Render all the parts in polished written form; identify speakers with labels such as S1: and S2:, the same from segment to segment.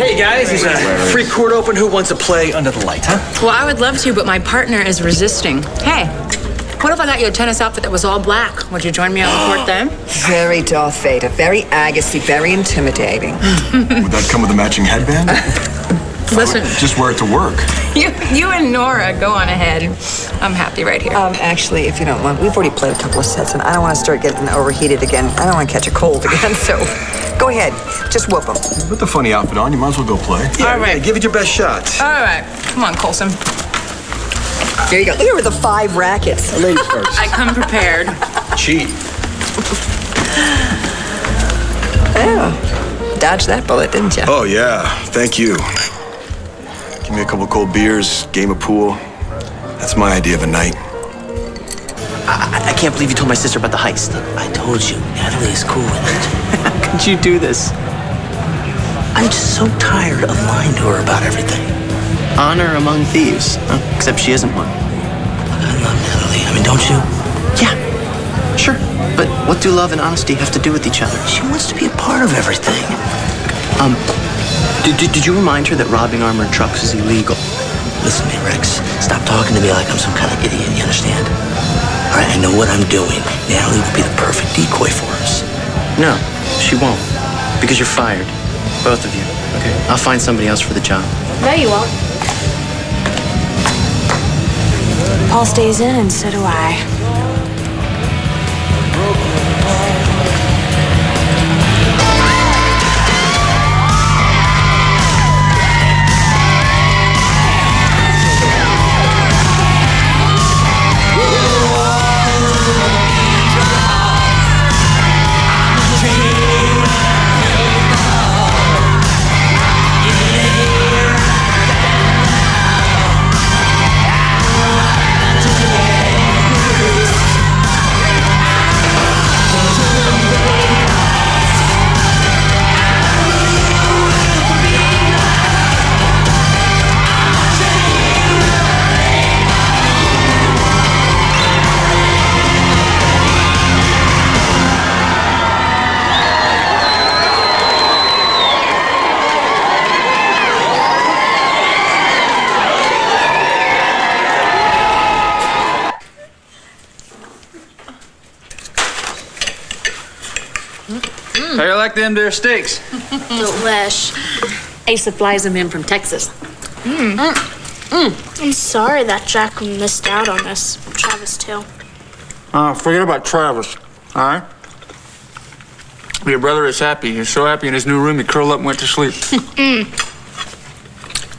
S1: Hey guys, there's a free court open. Who wants to play under the lights, huh?
S2: Well, I would love to, but my partner is resisting. Hey, what if I got you a tennis outfit that was all black? Would you join me on the court then?
S3: Very Darth Vader, very Agassi, very intimidating.
S4: Would that come with a matching headband?
S2: Listen,
S4: Just wear it to work.
S2: you and Nora go on ahead. I'm happy right here.
S3: Actually, if you don't mind, we've already played a couple of sets, and I don't want to start getting overheated again. I don't want to catch a cold again, so go ahead. Just whoop them.
S4: Put the funny outfit on. You might as well go play.
S1: Yeah,
S2: All right.
S1: give it your best shot.
S2: All right, come on, Colson.
S3: There you go. Here are the 5 rackets.
S1: Ladies first.
S2: I come prepared.
S1: Cheat.
S3: Oh, dodged that bullet, didn't you?
S4: Oh, yeah. Thank you. Give me a couple cold beers, game of pool. That's my idea of a night.
S5: I can't believe you told my sister about the heist. I told you, Natalie is cool with it. How could you do this? I'm just so tired of lying to her about everything. Honor among thieves. Except she isn't one. I love Natalie. I mean, don't you? Yeah, sure. But what do love and honesty have to do with each other? She wants to be a part of everything. Did you remind her that robbing armored trucks is illegal? Listen to me, Rex. Stop talking to me like I'm some kind of idiot, you understand? All right, I know what I'm doing. Natalie will be the perfect decoy for us. No, she won't. Because you're fired. Both of you. Okay. I'll find somebody else for the job.
S6: No, you won't. Paul stays in, and so do I.
S1: How you like them there steaks?
S6: Delish.
S7: Asa flies them in from Texas.
S6: I'm sorry that Jack missed out on this. Travis, too.
S8: Forget about Travis, all right? Your brother is happy. He's so happy in his new room, he curled up and went to sleep.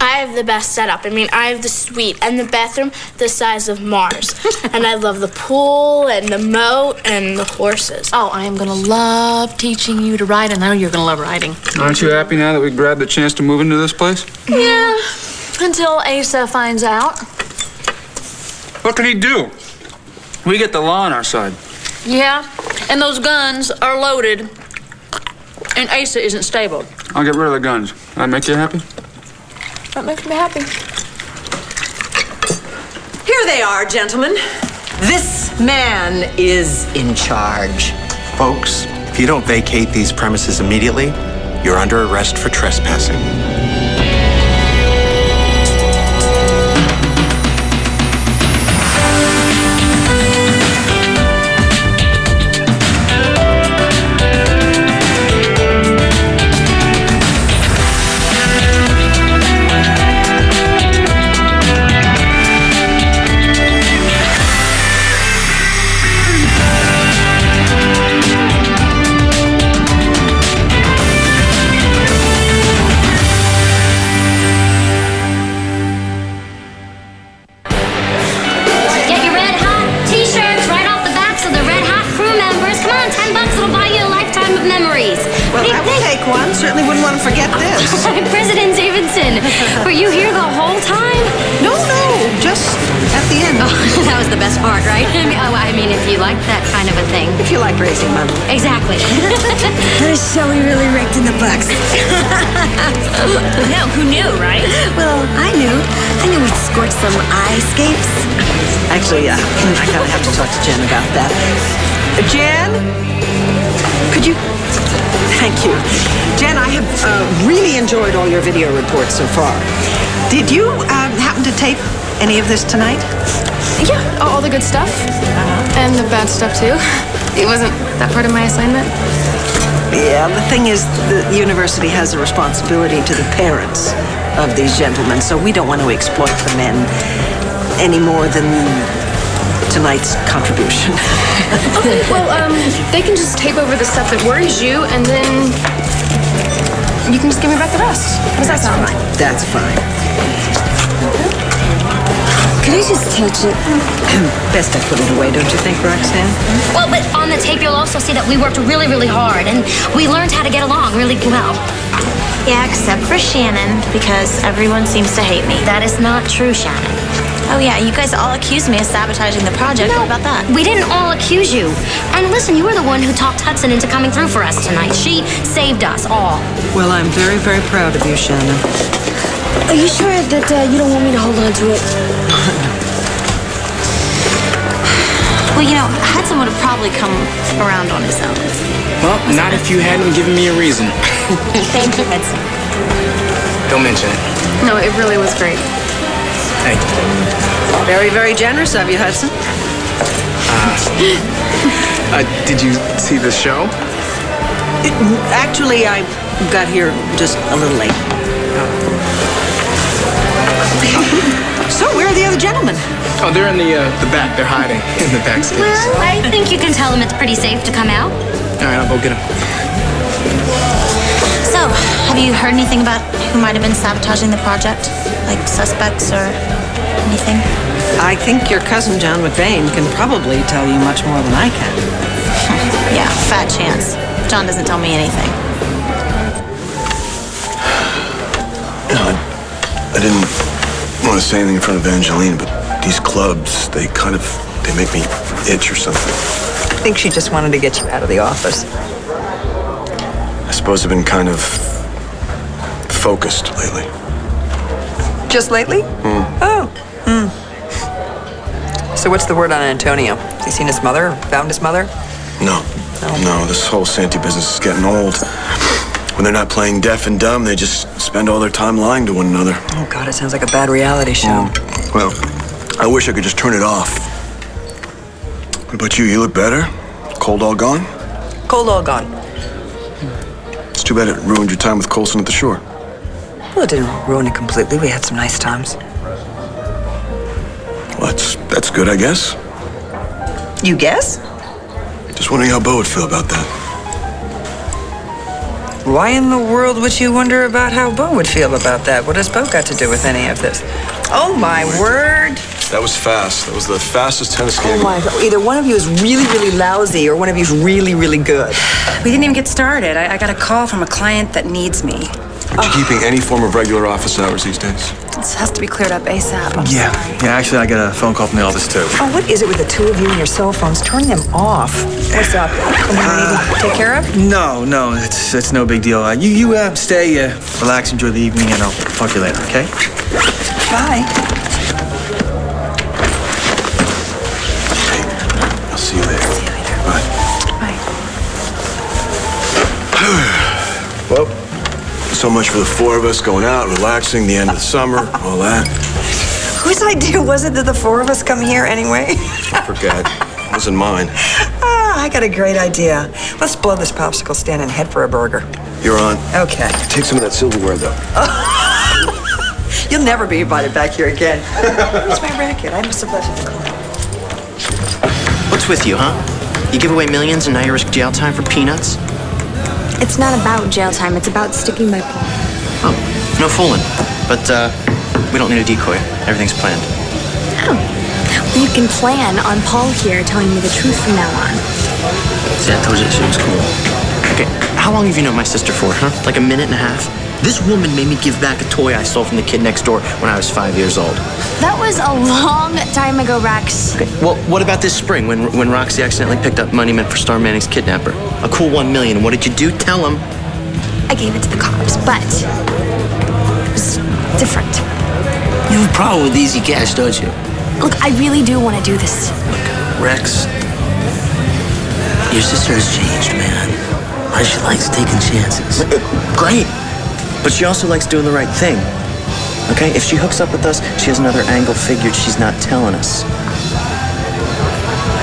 S6: I have the best setup. I mean, I have the suite and the bathroom the size of Mars. And I love the pool and the moat and the horses.
S7: Oh, I am gonna love teaching you to ride, and I know you're gonna love riding.
S8: Aren't you happy now that we grabbed the chance to move into this place?
S7: Yeah, until Asa finds out.
S8: What can he do? We get the law on our side.
S7: Yeah, and those guns are loaded, and Asa isn't stable.
S8: I'll get rid of the guns. That make you happy?
S7: That makes me happy.
S9: Here they are, gentlemen. This man is in charge.
S10: Folks, if you don't vacate these premises immediately, you're under arrest for trespassing.
S9: Certainly wouldn't want to forget this.
S6: President Davidson, were you here the whole time?
S9: No, just at the end.
S11: Oh, that was the best part, right? I mean, if you like that kind of a thing.
S9: If you like raising money.
S11: Exactly.
S3: This show we really raked in the bucks.
S6: No, who knew, right?
S3: Well, I knew we'd scorch some eye-scapes.
S9: Actually, I kind of have to talk to Jen about that. Jen? Could you... Thank you. Jen, I have really enjoyed
S12: enjoyed all your video reports so far. Did you happen to tape any of this tonight?
S13: Yeah, all the good stuff. And the bad stuff, too. It wasn't that part of my assignment.
S12: Yeah, the thing is, the university has a responsibility to the parents of these gentlemen, so we don't want to exploit the men any more than tonight's contribution.
S13: Okay, well, they can just tape over the stuff that worries you, and then you can just give me back the rest. How does that sound?
S12: That's fine.
S11: Could I just touch it?
S12: Best I put it away, don't you think, Roxanne?
S11: Well, but on the tape, you'll also see that we worked really, really hard, and we learned how to get along really well.
S14: Yeah, except for Shannon, because everyone seems to hate me.
S11: That is not true, Shannon.
S14: Oh yeah, you guys all accused me of sabotaging the project.
S11: No,
S14: what about that?
S11: We didn't all accuse you. And listen, you were the one who talked Hudson into coming through for us tonight. She saved us all.
S12: Well, I'm very, very proud of you, Shannon.
S11: Are you sure that you don't want me to hold on to it?
S14: Well, you know, Hudson would have probably come around on his own.
S8: Well, not if you hadn't given me a reason.
S14: Thank you, Hudson.
S8: Don't mention it.
S13: No, it really was great.
S8: Thank you.
S12: Very, very generous of you, Hudson.
S8: Did you see the show?
S12: Actually, I got here just a little late. So, where are the other gentlemen?
S8: Oh, they're in the back. They're hiding in the backstage.
S11: Well, I think you can tell them it's pretty safe to come out.
S8: All right, I'll go get them.
S14: So, have you heard anything about who might have been sabotaging the project? Like suspects or anything?
S12: I think your cousin John McVeigh can probably tell you much more than I can.
S14: Yeah, fat chance. John doesn't tell me anything.
S4: I didn't want to say anything in front of Evangeline, but these clubs, they make me itch or something.
S3: I think she just wanted to get you out of the office.
S4: I suppose I've been kind of focused lately.
S3: Just lately? So what's the word on Antonio? Has he seen his mother? Found his mother?
S4: No, this whole Santy business is getting old. When they're not playing deaf and dumb, they just spend all their time lying to one another.
S3: Oh, God, it sounds like a bad reality show.
S4: Well, I wish I could just turn it off. What about you? You look better? Cold all gone?
S3: Cold all gone.
S4: It's too bad it ruined your time with Colson at the shore.
S3: Well, it didn't ruin it completely. We had some nice times.
S4: Well, that's good, I guess.
S3: You guess?
S4: Just wondering how Bo would feel about that.
S3: Why in the world would you wonder about how Bo would feel about that? What has Bo got to do with any of this? Oh, my word.
S4: That was fast. That was the fastest tennis game.
S3: Oh, my God. Either one of you is really, really lousy or one of you is really, really good.
S2: We didn't even get started. I got a call from a client that needs me.
S4: Are you keeping any form of regular office hours these days?
S2: This has to be cleared up ASAP. I'm
S1: Yeah, actually, I got a phone call from the office, too.
S3: Oh, what is it with the two of you and your cell phones? Turn them off. What's up? Something we need to take care of?
S1: No, it's no big deal. You stay, relax, enjoy the evening, and I'll talk to you later, okay?
S3: Bye.
S4: I'll see you later. Bye. Well, so much for the four of us going out, relaxing, the end of the summer, all that.
S3: Whose idea was it that the four of us come here anyway?
S4: I forgot. It wasn't mine.
S3: I got a great idea. Let's blow this popsicle stand and head for a burger.
S4: You're on.
S3: Okay.
S4: Take some of that silverware, though.
S3: You'll never be invited back here again. Where's my racket? I must have left it in the car.
S5: What's with you, huh? You give away millions and now you risk jail time for peanuts?
S11: It's not about jail time. It's about sticking by Paul.
S5: Oh, no fooling. But, we don't need a decoy. Everything's planned.
S11: Oh. You can plan on Paul here telling me the truth from now on.
S5: See, I told you that shit was cool. Okay, how long have you known my sister for, huh? Like a minute and a half? This woman made me give back a toy I stole from the kid next door when I was 5 years old.
S11: That was a long time ago, Rex.
S5: Okay, well, what about this spring when Roxy accidentally picked up money meant for Star Manning's kidnapper? A cool $1 million. What did you do? Tell him.
S11: I gave it to the cops, but it was different.
S5: You have a problem with easy cash, don't you?
S11: Look, I really do want to do this.
S5: Rex, your sister has changed, man. She likes taking chances.
S4: Great.
S5: But she also likes doing the right thing. Okay? If she hooks up with us, she has another angle figured she's not telling us.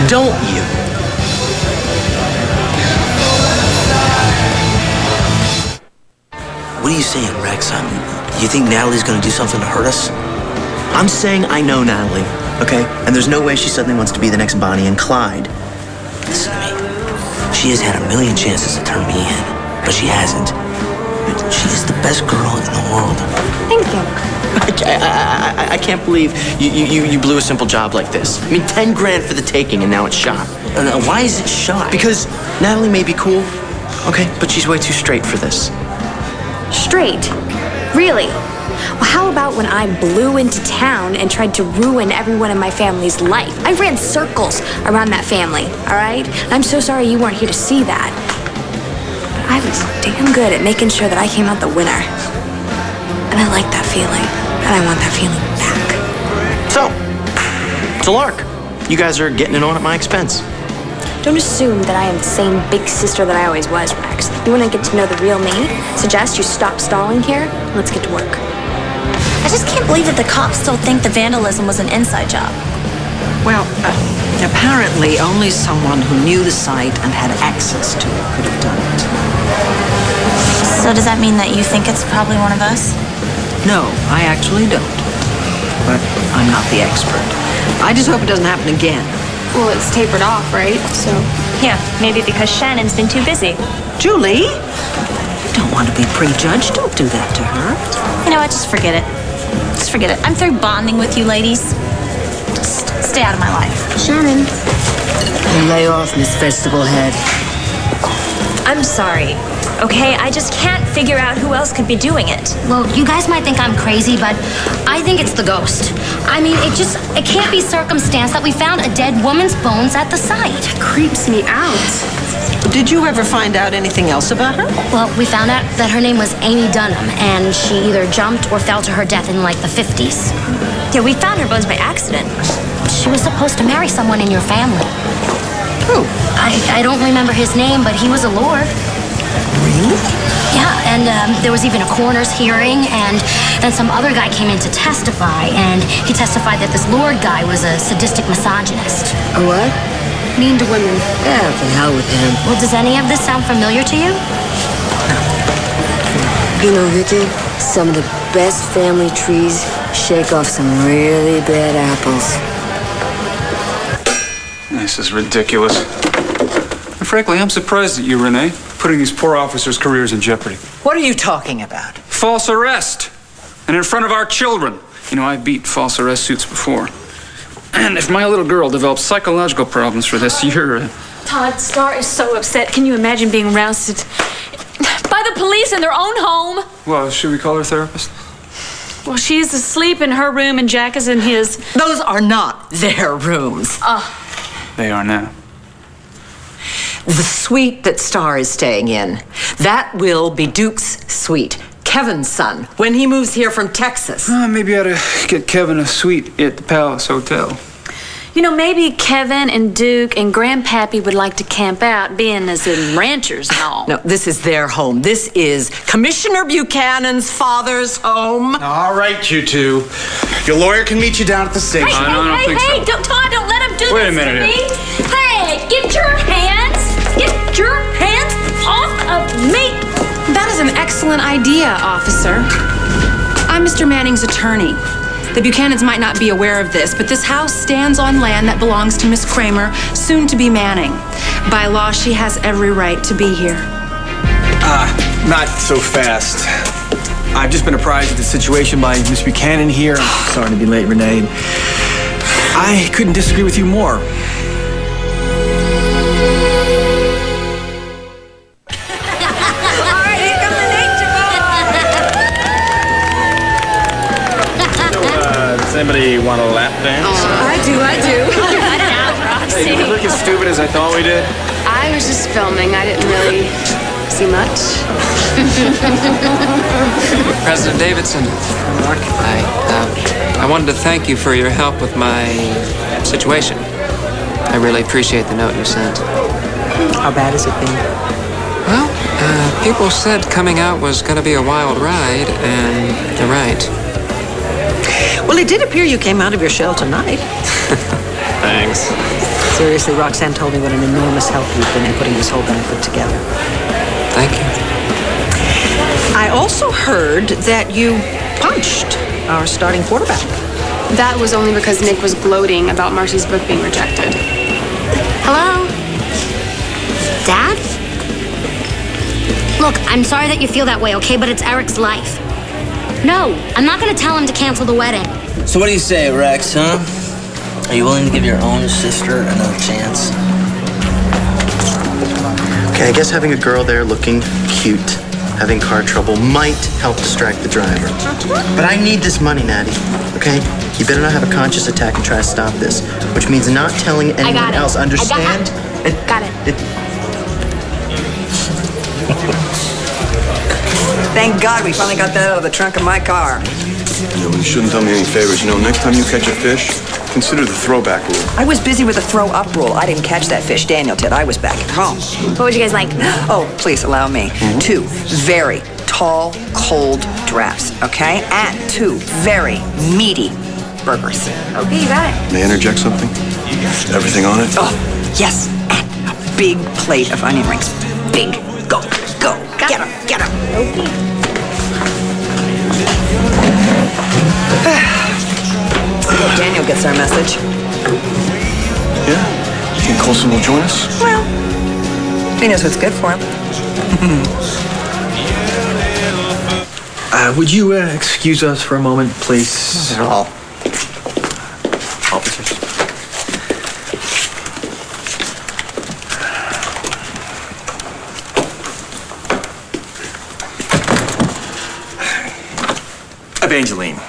S5: Don't you? What are you saying, Rex? You think Natalie's gonna do something to hurt us? I'm saying I know Natalie, okay? And there's no way she suddenly wants to be the next Bonnie and Clyde. Listen to me. She has had a million chances to turn me in, but she hasn't. She is the best girl in the world.
S13: Thank you.
S5: I can't believe you blew a simple job like this. I mean, 10 grand for the taking, and now it's shot. Why is it shot? Because Natalie may be cool, okay, but she's way too straight for this.
S13: Straight? Really? Well, how about when I blew into town and tried to ruin everyone in my family's life? I ran circles around that family, all right? And I'm so sorry you weren't here to see that. But I was damn good at making sure that I came out the winner. And I like that feeling. And I want that feeling back.
S5: So, it's a lark. You guys are getting it on at my expense.
S13: Don't assume that I am the same big sister that I always was, Rex. You want to get to know the real me? Suggest you stop stalling here and let's get to work.
S14: I just can't believe that the cops still think the vandalism was an inside job.
S12: Well, apparently only someone who knew the site and had access to it could have done it.
S14: So does that mean that you think it's probably one of us?
S12: No, I actually don't. But I'm not the expert. I just hope it doesn't happen again.
S13: Well, it's tapered off, right? So.
S15: Yeah, maybe because Shannon's been too busy.
S12: Julie, you don't want to be prejudged. Don't do that to her.
S14: You know what? Just forget it. Just forget it. I'm through bonding with you ladies. Just stay out of my life.
S13: Shannon.
S15: Lay off, Miss Vegetable Head. I'm sorry, okay? I just can't figure out who else could be doing it.
S11: Well, you guys might think I'm crazy, but I think it's the ghost. I mean, it can't be circumstance that we found a dead woman's bones at the site.
S13: It creeps me out.
S12: Did you ever find out anything else about her?
S11: Well, we found out that her name was Amy Dunham, and she either jumped or fell to her death in like the 50s.
S15: Yeah, we found her bones by accident.
S11: She was supposed to marry someone in your family.
S12: Who?
S11: I don't remember his name, but he was a lord.
S12: Really?
S11: Yeah, and there was even a coroner's hearing, and then some other guy came in to testify, and he testified that this lord guy was a sadistic misogynist.
S15: A what?
S13: Mean to women.
S15: Yeah, the hell with him.
S11: Well, does any of this sound familiar to you?
S15: You know, Vicky, some of the best family trees shake off some really bad apples.
S8: This is ridiculous. And frankly, I'm surprised at you, Renee, putting these poor officers' careers in jeopardy.
S9: What are you talking about?
S8: False arrest. And in front of our children. You know, I beat false arrest suits before. And if my little girl develops psychological problems for this, you're...
S7: Todd, Star is so upset. Can you imagine being rousted by the police in their own home?
S8: Well, should we call her therapist?
S7: Well, she's asleep in her room and Jack is in his.
S9: Those are not their rooms.
S8: They are now.
S9: The suite that Star is staying in, that will be Duke's suite. Kevin's son, when he moves here from Texas.
S8: Maybe I ought to get Kevin a suite at the Palace Hotel.
S7: You know, maybe Kevin and Duke and Grandpappy would like to camp out, being as in ranchers and all.
S9: No, this is their home. This is Commissioner Buchanan's father's home.
S10: All right, you two. Your lawyer can meet you down at the station.
S7: Hey, Todd, don't let him do
S8: Wait a
S7: this
S8: minute
S7: to me.
S8: here.
S7: Hey, get your hands off of me.
S2: That is an excellent idea, officer. I'm Mr. Manning's attorney. The Buchanans might not be aware of this, but this house stands on land that belongs to Miss Kramer, soon to be Manning. By law, she has every right to be here.
S1: Not so fast. I've just been apprised of the situation by Miss Buchanan here. I'm sorry to be late, Renee. I couldn't disagree with you more.
S10: Does anybody want a lap dance?
S13: I do.
S10: Hey, did we look as stupid as I thought we did?
S13: I was just filming. I didn't really see much.
S16: President Davidson. I wanted to thank you for your help with my situation. I really appreciate the note you sent.
S9: How bad has it been?
S16: Well, People said coming out was gonna be a wild ride, and you're right.
S12: Well, it did appear you came out of your shell tonight.
S16: Thanks.
S12: Seriously, Roxanne told me what an enormous help you've been in putting this whole benefit together.
S16: Thank you.
S12: I also heard that you punched our starting quarterback.
S17: That was only because Nick was gloating about Marcy's book being rejected.
S11: Hello? Dad? Look, I'm sorry that you feel that way, okay? But it's Eric's life. No, I'm not gonna tell him to cancel the wedding.
S5: So what do you say, Rex, huh? Are you willing to give your own sister another chance?
S10: Okay, I guess having a girl there looking cute, having car trouble might help distract the driver. But I need this money, Natty, okay? You better not have a conscious attack and try to stop this, which means not telling anyone else. Understand?
S11: Got it.
S3: Thank God we finally got that out of the trunk of my car.
S4: You know, you shouldn't tell me any favors. You know, next time you catch a fish, consider the throwback rule.
S3: I was busy with the throw-up rule. I didn't catch that fish. Daniel did. I was back at home.
S13: What would you guys like?
S3: Oh, please allow me. 2 very tall, cold drafts, okay? And 2 very meaty burgers.
S13: Okay, you got it.
S4: May I interject something? Everything on it?
S3: Oh, yes. And a big plate of onion rings. Big. Go. Get 'em.
S13: Okay.
S3: I hope Daniel gets our message.
S4: Yeah? You think Colson will join us?
S3: Well, he knows what's good for him.
S1: Would you excuse us for a moment, please?
S3: Not at all.
S1: Officers. Evangeline,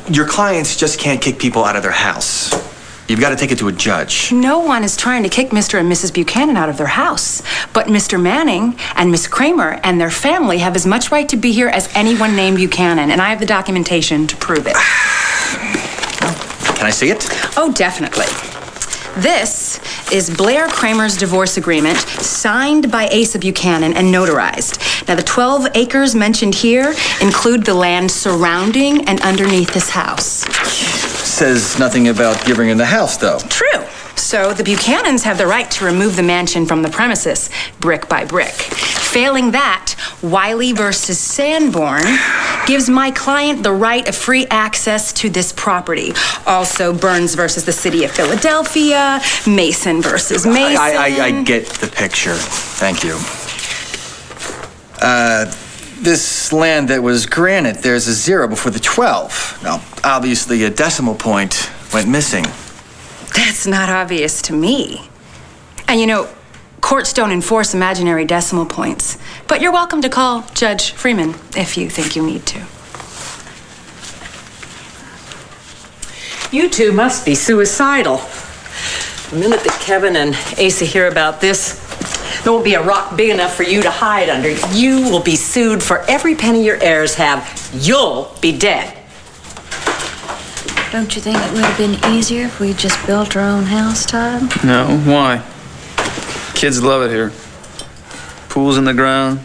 S1: your clients just can't kick people out of their house. You've got to take it to a judge.
S2: No one is trying to kick Mr. and Mrs. Buchanan out of their house. But Mr. Manning and Miss Kramer and their family have as much right to be here as anyone named Buchanan, and I have the documentation to prove it.
S1: Can I see it?
S2: Oh, definitely. This is Blair Kramer's divorce agreement, signed by Asa Buchanan and notarized. Now, the 12 acres mentioned here include the land surrounding and underneath this house.
S1: Says nothing about giving in the house, though.
S2: True. So the Buchanans have the right to remove the mansion from the premises, brick by brick. Failing that, Wiley versus Sanborn gives my client the right of free access to this property. Also, Burns versus the city of Philadelphia, Mason versus Mason.
S1: I get the picture. Thank you. This land that was granted, there's a 0 before the 12. Now, obviously, a decimal point went missing.
S2: That's not obvious to me. And you know, courts don't enforce imaginary decimal points. But you're welcome to call Judge Freeman if you think you need to.
S9: You two must be suicidal. The minute that Kevin and Asa hear about this, there won't be a rock big enough for you to hide under. You will be sued for every penny your heirs have. You'll be dead.
S7: Don't you think it would have been easier if we just built our own house, Todd?
S8: No, why? Kids love it here. Pool's in the ground,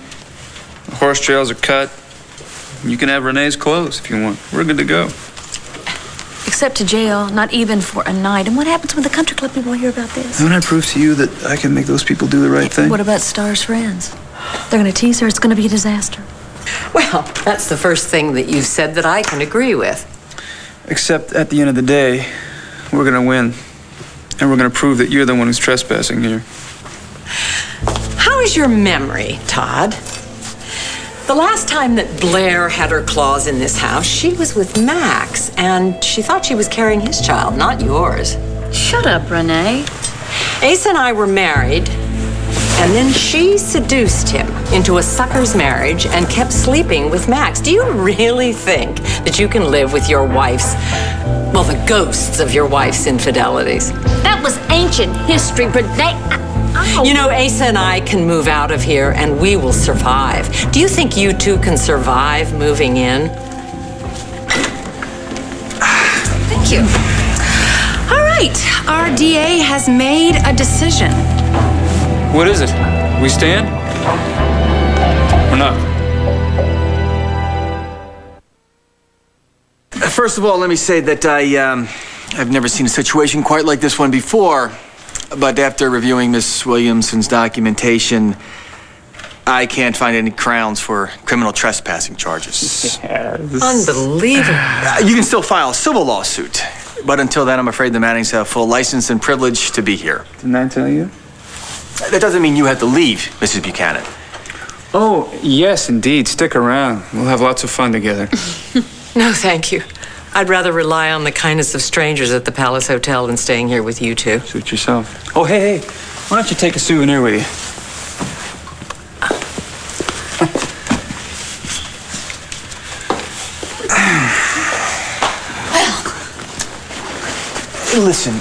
S8: the horse trails are cut. You can have Renee's clothes if you want. We're good to go.
S7: Except to jail, not even for a night. And what happens when the country club people hear about this?
S8: Haven't I proved to you that I can make those people do the right thing?
S7: What about Star's friends? They're gonna tease her, it's gonna be a disaster.
S9: Well, that's the first thing that you've said that I can agree with.
S8: Except at the end of the day, we're gonna win. And we're gonna prove that you're the one who's trespassing here.
S9: How is your memory, Todd? The last time that Blair had her claws in this house, she was with Max, and she thought she was carrying his child, not yours.
S7: Shut up, Renee.
S9: Asa and I were married, and then she seduced him into a sucker's marriage and kept sleeping with Max. Do you really think that you can live with your wife's, well, the ghosts of your wife's infidelities?
S11: That was ancient history, Renee.
S9: You know, Asa and I can move out of here and we will survive. Do you think you two can survive moving in?
S2: Thank you. All right, our DA has made a decision.
S8: What is it? We stand? not.
S1: First of all, let me say that I've never seen a situation quite like this one before. But after reviewing Miss Williamson's documentation, I can't find any grounds for criminal trespassing charges.
S9: Yes. Unbelievable.
S1: You can still file a civil lawsuit. But until then, I'm afraid the Mannings have full license and privilege to be here.
S8: Didn't I tell you?
S1: That doesn't mean you have to leave, Mrs. Buchanan.
S8: Oh, yes, indeed. Stick around. We'll have lots of fun together.
S9: No, thank you. I'd rather rely on the kindness of strangers at the Palace Hotel than staying here with you two.
S8: Suit yourself. Oh, hey, why don't you take a souvenir with you?
S1: Listen,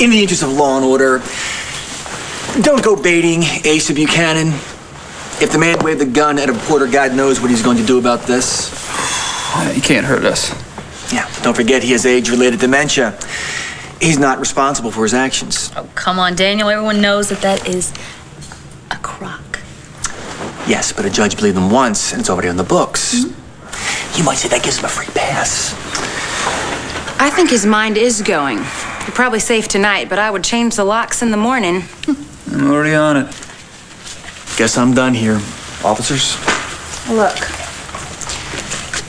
S1: in the interest of law and order, don't go baiting Asa Buchanan. If the man waved the gun at a reporter, God knows what he's going to do about this.
S8: He can't hurt us.
S1: Yeah, don't forget he has age-related dementia. He's not responsible for his actions.
S15: Oh, come on, Daniel. Everyone knows that is a crock.
S1: Yes, but a judge believed him once, and it's already on the books. You might say that gives him a free pass.
S2: I think his mind is going. You're probably safe tonight, but I would change the locks in the morning.
S8: I'm already on it.
S1: Guess I'm done here. Officers?
S2: Look,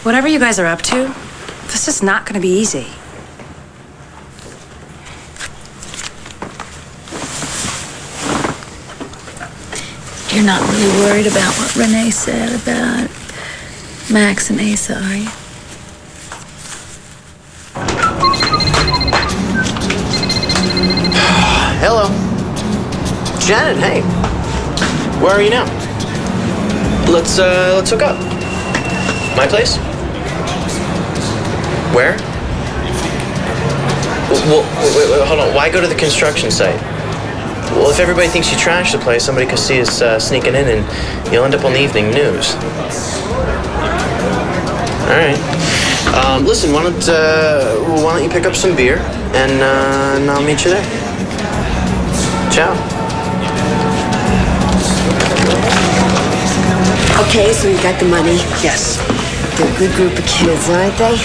S2: whatever you guys are up to, this is not going to be easy.
S7: You're not really worried about what Renee said about Max and Asa, are you?
S10: Hello. Janet, hey. Where are you now? Let's hook up. My place? Where? Well, wait, hold on. Why go to the construction site? Well, if everybody thinks you trashed the place, somebody could see us sneaking in and you'll end up on the evening news. All right. Listen, why don't you pick up some beer and I'll meet you there. Ciao.
S18: Okay, so you got the money.
S12: Yes.
S18: They're a good group of kids, aren't they?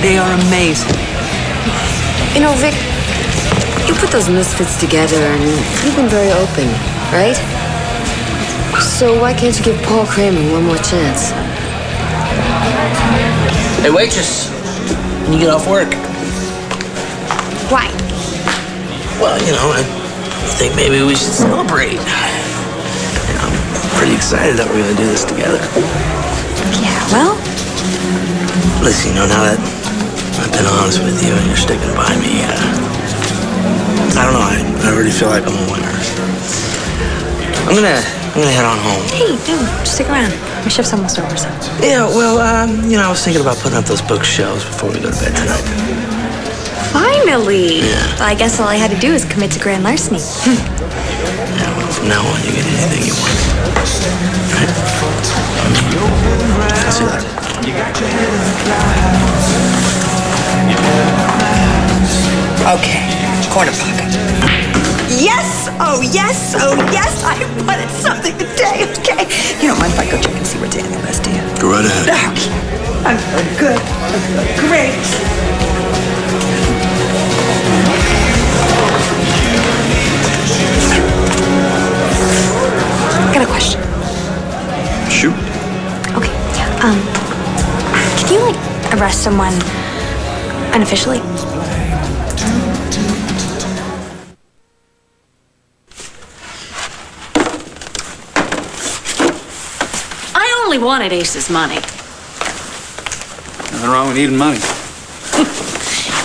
S12: They are amazing.
S18: You know, Vic, you put those misfits together and you've been very open, right? So why can't you give Paul Kramer one more chance?
S5: Hey, waitress, when you get off work?
S13: Why?
S5: Well, you know, I think maybe we should celebrate. I'm pretty excited that we're gonna do this together.
S13: Yeah, well,
S5: Listen, you know, now that I've been honest with you and you're sticking by me, I don't know, I really feel like I'm a winner. I'm gonna head on home.
S13: hey, no, stick around. My shift's almost over, so.
S5: Yeah, well, you know, I was thinking about putting up those bookshelves before we go to bed tonight.
S13: Finally!
S5: Yeah.
S13: Well, I guess all I had to do is commit to grand larceny.
S5: Yeah, well, from now on, you get anything you want. Right? I'll see you later.
S3: Okay, corner pocket. Yes! Oh, yes! Oh, yes! I wanted something today, okay? You don't mind if I go check and see where Daniel is, do you?
S4: Go right ahead.
S3: Okay. I'm feeling good. I'm feeling great.
S13: I got a question.
S4: Shoot.
S13: Okay, can you, arrest someone unofficially?
S7: I only wanted Ace's money.
S8: Nothing wrong with needing money.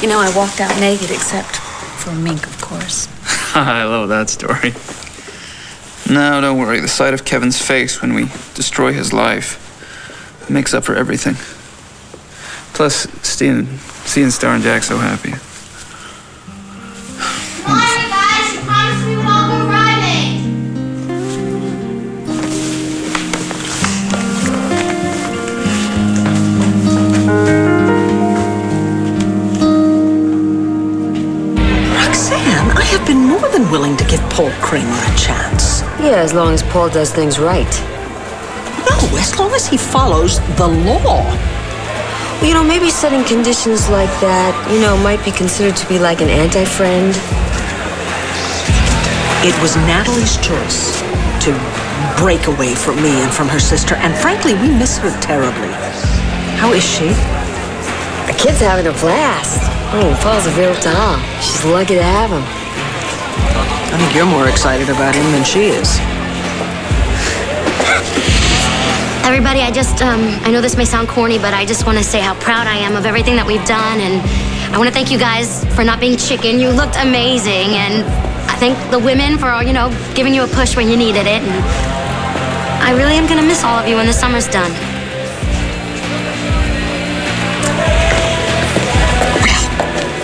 S7: You know, I walked out naked except for Mink, of course.
S8: I love that story. No, don't worry. The sight of Kevin's face when we destroy his life makes up for everything. Plus, seeing Star and Jack so happy.
S6: Morning, guys. You promised we would all go riding.
S3: Roxanne, I have been more than willing to give
S12: Paul Kramer a chance.
S18: Yeah, as long as Paul does things right.
S12: No, as long as he follows the law.
S18: Well, you know, maybe setting conditions like that, you know, might be considered to be like an anti-friend.
S12: It was Natalie's choice to break away from me and from her sister, and frankly, we miss her terribly. How is she?
S18: The kid's having a blast. Oh, Paul's a real doll. She's lucky to have him.
S12: I think you're more excited about him than she is.
S11: Everybody, I know this may sound corny, but I just want to say how proud I am of everything that we've done, and I want to thank you guys for not being chicken. You looked amazing, and I thank the women for, you know, giving you a push when you needed it, and I really am going to miss all of you when the summer's done.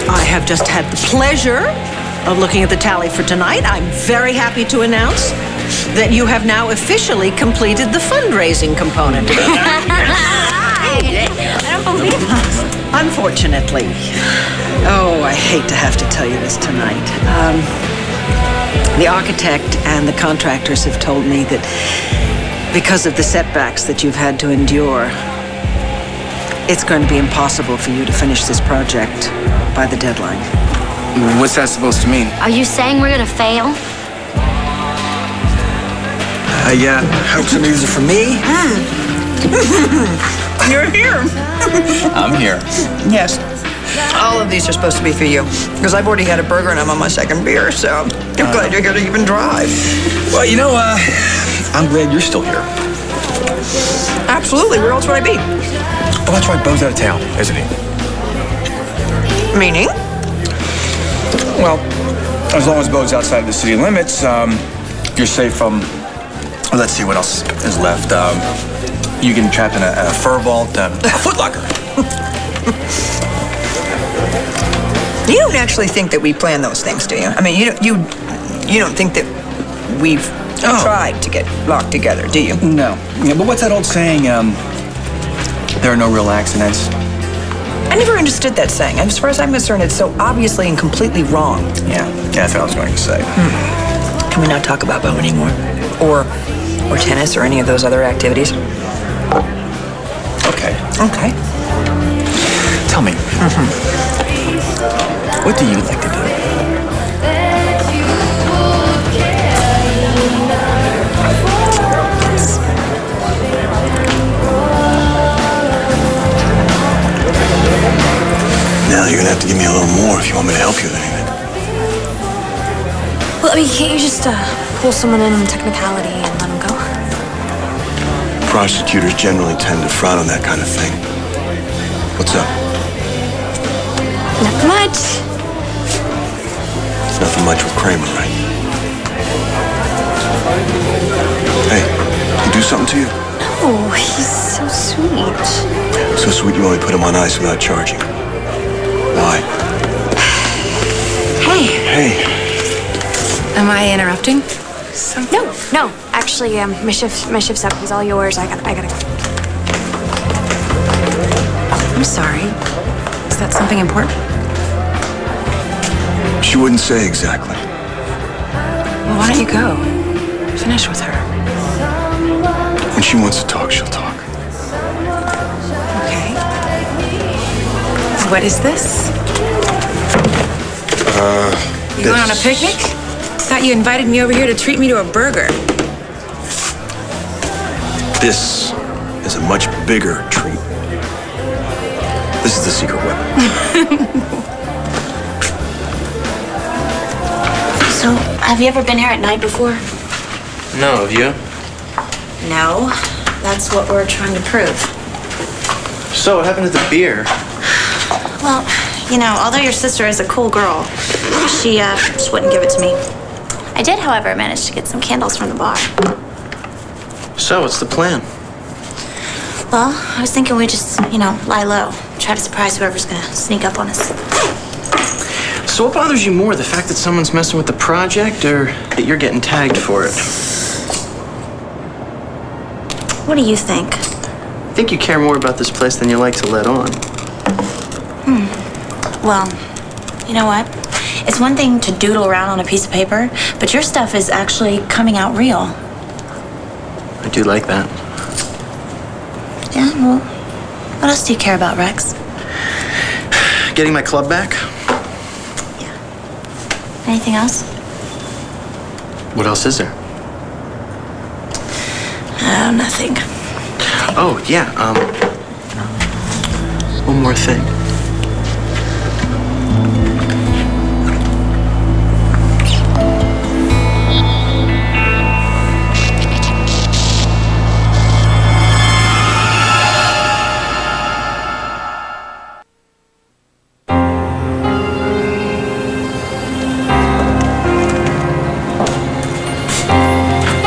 S12: I have just had the pleasure of looking at the tally for tonight. I'm very happy to announce that you have now officially completed the fundraising component.
S11: I don't believe it.
S12: Unfortunately. Oh, I hate to have to tell you this tonight. The architect and the contractors have told me that because of the setbacks that you've had to endure, it's going to be impossible for you to finish this project by the deadline.
S1: What's that supposed to mean?
S11: Are you saying we're going to fail?
S1: Yeah. Hope some news are for me.
S3: You're here.
S1: I'm here.
S3: Yes. All of these are supposed to be for you. Because I've already had a burger and I'm on my second beer, so I'm glad you're here to even drive.
S1: Well, you know, I'm glad you're still here.
S3: Absolutely. Where else would I be?
S1: Oh, that's right. Bo's out of town, isn't he?
S3: Meaning?
S19: Well, as long as Bo's outside of the city limits, you're safe from... Well, let's see what else is left. You can trap in a fur vault, a footlocker.
S3: You don't actually think that we plan those things, do you? I mean, you don't think that we've tried to get locked together, do you?
S19: No. Yeah, but what's that old saying? There are no real accidents.
S3: I never understood that saying. As far as I'm concerned, it's so obviously and completely wrong.
S19: Yeah, that's what I was going to say.
S3: Can we not talk about Bo anymore? Or tennis or any of those other activities?
S19: Okay.
S3: Okay.
S19: Tell me, what do you like to do?
S4: Now you're gonna have to give me a little more if you want me to help you with anything.
S13: Well, I mean, can't you just pull someone in on technicality and let them go?
S4: Prosecutors generally tend to frown on that kind of thing. What's up?
S13: Nothing much.
S4: It's nothing much with Kramer, right? Hey, he do something to you?
S13: Oh, he's so sweet.
S4: So sweet you only put him on ice without charging. Why?
S13: Hey.
S4: Hey.
S2: Am I interrupting?
S13: No. Actually, my shift's up. He's all yours. I gotta go.
S2: I'm sorry. Is that something important?
S4: She wouldn't say exactly.
S2: Well, why don't you go? Finish with her.
S4: When she wants to talk, she'll talk.
S2: Okay. What is this? You going on a picnic? Thought you invited me over here to treat me to a burger.
S4: This is a much bigger treat. This is the secret weapon.
S14: So, have you ever been here at night before?
S5: No, have you?
S14: No. That's what we're trying to prove.
S5: So, what happened to the beer?
S14: Well, you know, although your sister is a cool girl, she just wouldn't give it to me. I did, however, manage to get some candles from the bar.
S5: So, what's the plan?
S14: Well, I was thinking we just, lie low. Try to surprise whoever's gonna sneak up on us.
S5: So what bothers you more, the fact that someone's messing with the project, or that you're getting tagged for it?
S14: What do you think?
S5: I think you care more about this place than you like to let on.
S14: Well, you know what? It's one thing to doodle around on a piece of paper, but your stuff is actually coming out real.
S10: I do like that.
S14: Yeah, well, what else do you care about, Rex?
S10: Getting my club back?
S14: Anything else?
S10: What else is there?
S14: Oh, nothing.
S10: Oh, yeah, one more thing.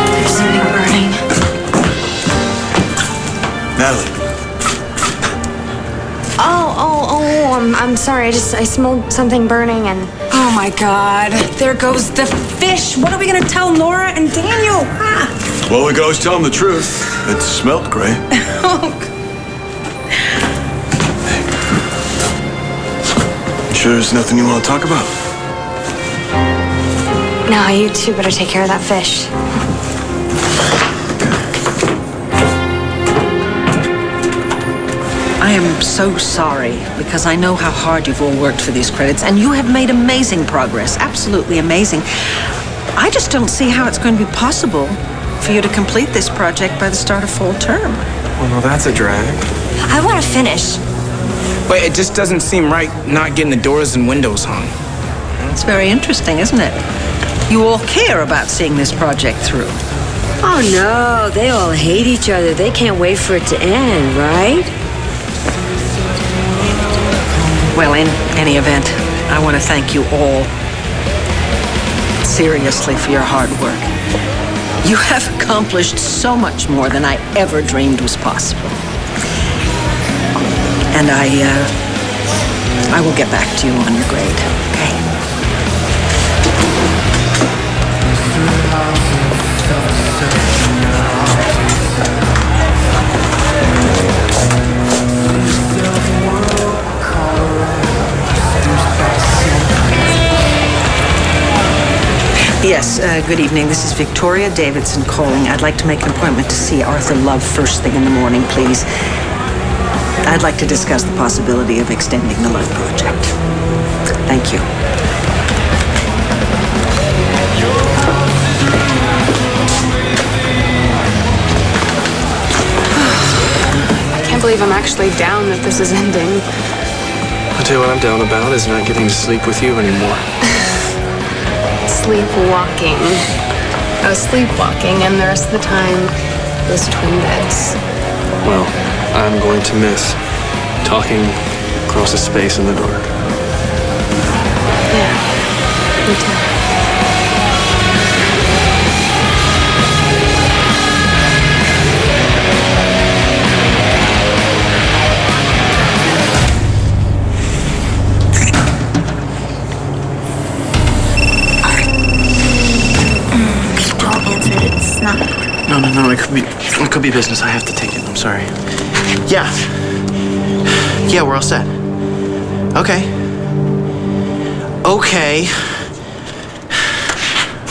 S14: There's something burning.
S4: Natalie.
S13: I'm sorry. I smelled something burning and...
S2: Oh my God, there goes the fish. What are we gonna tell Nora and Daniel?
S4: Well, we could always tell them the truth. It smelled great. Sure there's nothing you want to talk about?
S13: No, you two better take care of that fish.
S12: I am so sorry because I know how hard you've all worked for these credits, and you have made amazing progress, absolutely amazing. I just don't see how it's going to be possible for you to complete this project by the start of fall term.
S16: Well, that's a drag.
S14: I want to finish.
S16: But it just doesn't seem right not getting the doors and windows hung.
S12: It's very interesting, isn't it? You all care about seeing this project through.
S18: Oh, no, they all hate each other. They can't wait for it to end, right?
S12: Well, in any event, I want to thank you all seriously for your hard work. You have accomplished so much more than I ever dreamed was possible. And I will get back to you on your grade, okay? Yes, good evening. This is Victoria Davidson calling. I'd like to make an appointment to see Arthur Love first thing in the morning, please. I'd like to discuss the possibility of extending the Love project. Thank you.
S17: I can't believe I'm actually down that this is ending.
S16: I'll tell you what I'm down about is not getting to sleep with you anymore.
S17: Sleepwalking. I was sleepwalking, and the rest of the time was twin beds.
S16: Well, I'm going to miss talking across a space in the dark.
S17: Yeah, me too.
S10: No, it could be business. I have to take it. I'm sorry. Yeah, we're all set. Okay.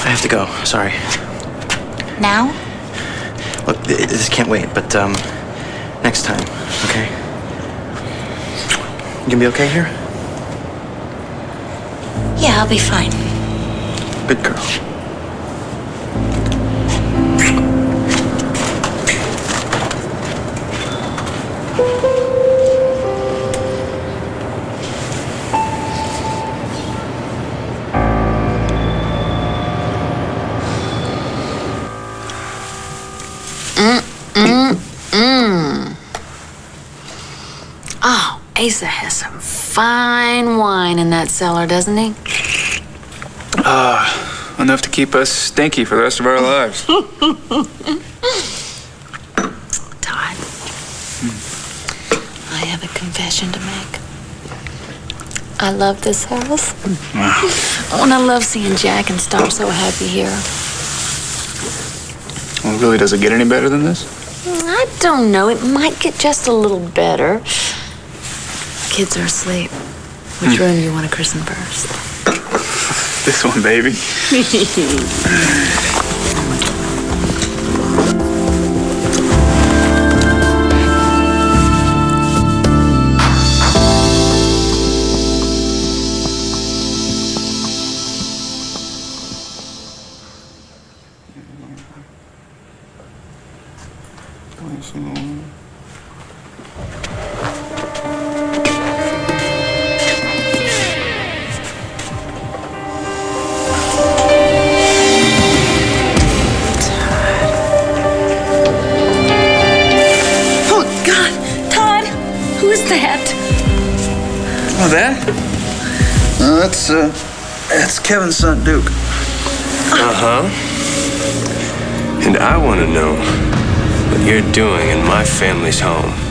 S10: I have to go. Sorry.
S14: Now?
S10: Look, this can't wait, but next time, okay? You gonna be okay here?
S14: Yeah, I'll be fine.
S10: Good girl.
S7: Oh, Asa has some fine wine in that cellar, doesn't he?
S8: Enough to keep us stinky for the rest of our lives.
S7: Todd, I have a confession to make. I love this house. Oh, and I love seeing Jack and Star so happy here.
S8: Well, really, does it get any better than this?
S7: I don't know. It might get just a little better. Kids are asleep. Which room do you want to christen first?
S8: This one, baby. Oh, that? That's Kevin's son, Duke.
S16: Uh-huh. And I want to know what you're doing in my family's home.